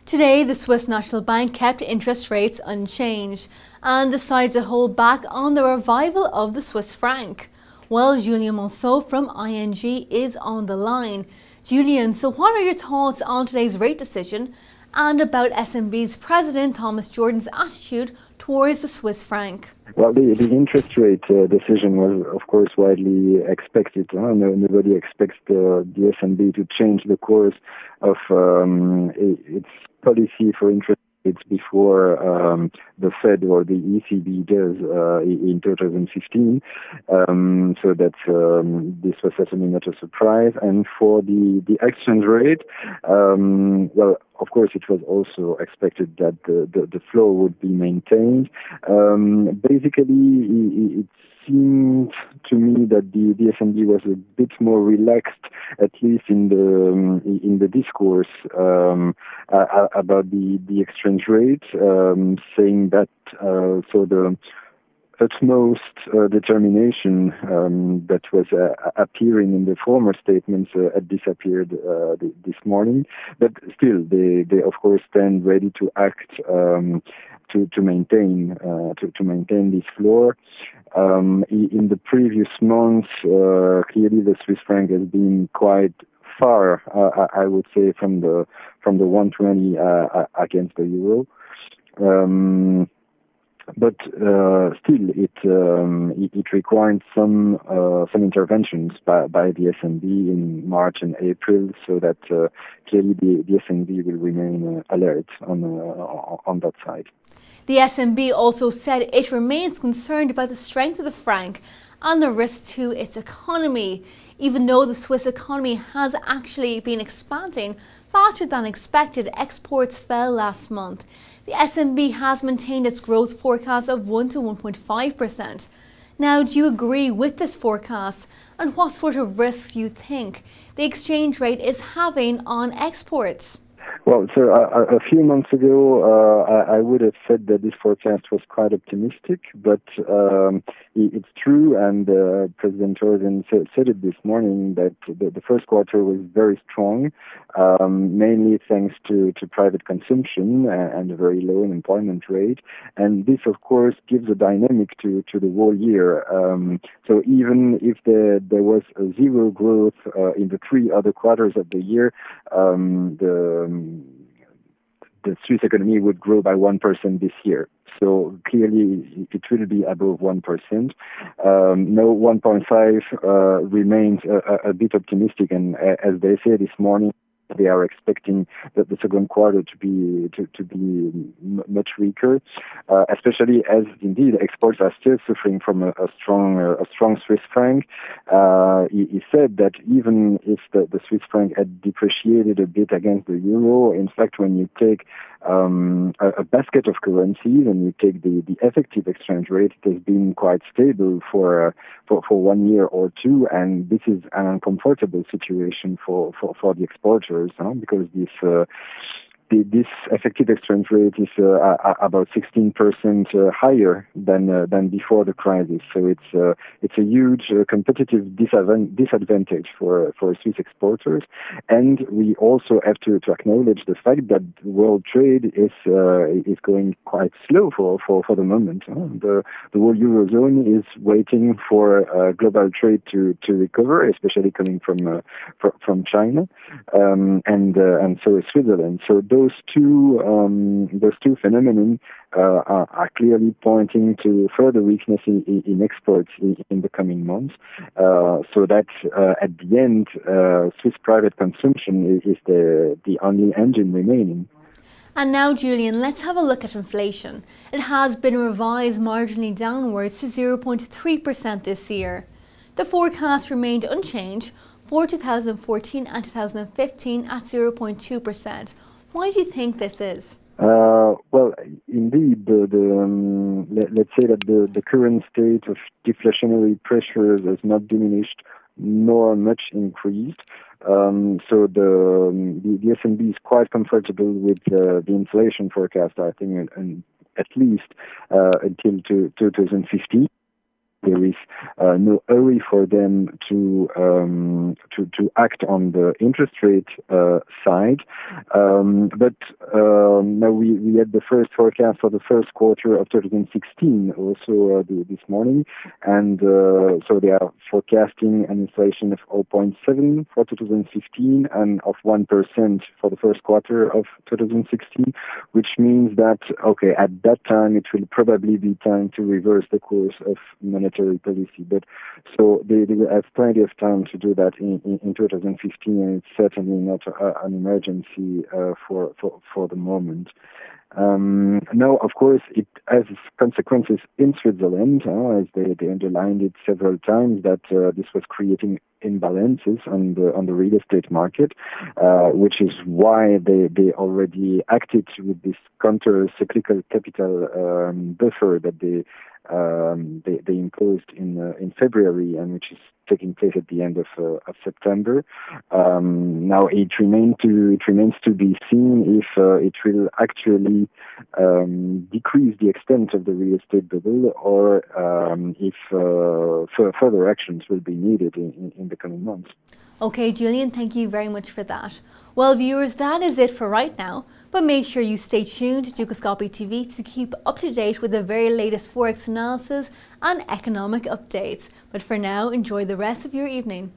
Today, the Swiss National Bank kept interest rates unchanged and decided to hold back on the revival of the Swiss franc. Well, Julien Manceaux from ING is on the line. Julien, so what are your thoughts on today's rate decision and about SNB's President Thomas Jordan's attitude towards the Swiss franc? Well, the interest rate decision was, of course, widely expected. Nobody expects the SNB to change the course of its policy for interest rates before the Fed or the ECB does in 2015. So that this was certainly not a surprise. And for the exchange rate, well, of course, it was also expected that the floor would be maintained. Basically, it seemed to me that the SNB was a bit more relaxed, at least in the discourse about the exchange rate, saying that so the utmost determination that was appearing in the former statements had disappeared this morning. But still, they of course stand ready to act to maintain this floor. In the previous months, clearly the Swiss franc has been quite far, I would say, from the 120 against the euro. But still, it required some interventions by the SNB in March and April, so that clearly the SNB will remain alert on that side. The SNB also said it remains concerned about the strength of the franc and the risk to its economy, even though the Swiss economy has actually been expanding faster than expected. Exports fell last month. The SNB has maintained its growth forecast of 1 to 1.5%. Now, do you agree with this forecast? And what sort of risks do you think the exchange rate is having on exports? Well, so a few months ago, I would have said that this forecast was quite optimistic, but it's true, and President Doireann said it this morning, that the first quarter was very strong, mainly thanks to private consumption and a very low unemployment rate, and this, of course, gives a dynamic to the whole year. So even if there was a zero growth in the three other quarters of the year, the Swiss economy would grow by 1% this year. So clearly, it will be above 1%. No, 1.5 remains a bit optimistic, and as they say this morning, they are expecting that the second quarter to be much weaker, especially as indeed exports are still suffering from a strong Swiss franc. He said that even if the Swiss franc had depreciated a bit against the euro, in fact, when you take a basket of currencies and you take the effective exchange rate, it has been quite stable for 1 year or two, and this is an uncomfortable situation for the exporters, because this effective exchange rate is about 16% higher than before the crisis. So it's a huge competitive disadvantage for Swiss exporters, and we also have to acknowledge the fact that world trade is going quite slow for the moment. The whole eurozone is waiting for global trade to recover, especially coming from China, and so is Switzerland. So those two phenomena are clearly pointing to further weakness in exports in the coming months. So that at the end, Swiss private consumption is the only engine remaining. And now, Julien, let's have a look at inflation. It has been revised marginally downwards to 0.3% this year. The forecast remained unchanged for 2014 and 2015 at 0.2%. Why do you think this is? Well, indeed, let's say that the current state of deflationary pressures has not diminished nor much increased. So the SNB is quite comfortable with the inflation forecast, I think, and at least until 2015. there is no hurry for them to act on the interest rate side. But now we had the first forecast for the first quarter of 2016 also this morning, and so they are forecasting an inflation of 0.7 for 2015 and of 1% for the first quarter of 2016, which means that, okay, at that time it will probably be time to reverse the course of monetary policy. But so they will have plenty of time to do that in 2015, and it's certainly not an emergency for the moment. Now, of course, it has consequences in Switzerland, as they underlined it several times, that this was creating imbalances on the real estate market, which is why they already acted with this counter-cyclical capital buffer that they imposed in February, and which is taking place at the end of September. Now it remains to be seen if it will actually decrease the extent of the real estate bubble, or if further actions will be needed in the coming months. Okay, Julien, thank you very much for that. Well, viewers, that is it for right now, but make sure you stay tuned to Dukascopy TV to keep up to date with the very latest Forex analysis and economic updates. But for now, enjoy the rest of your evening.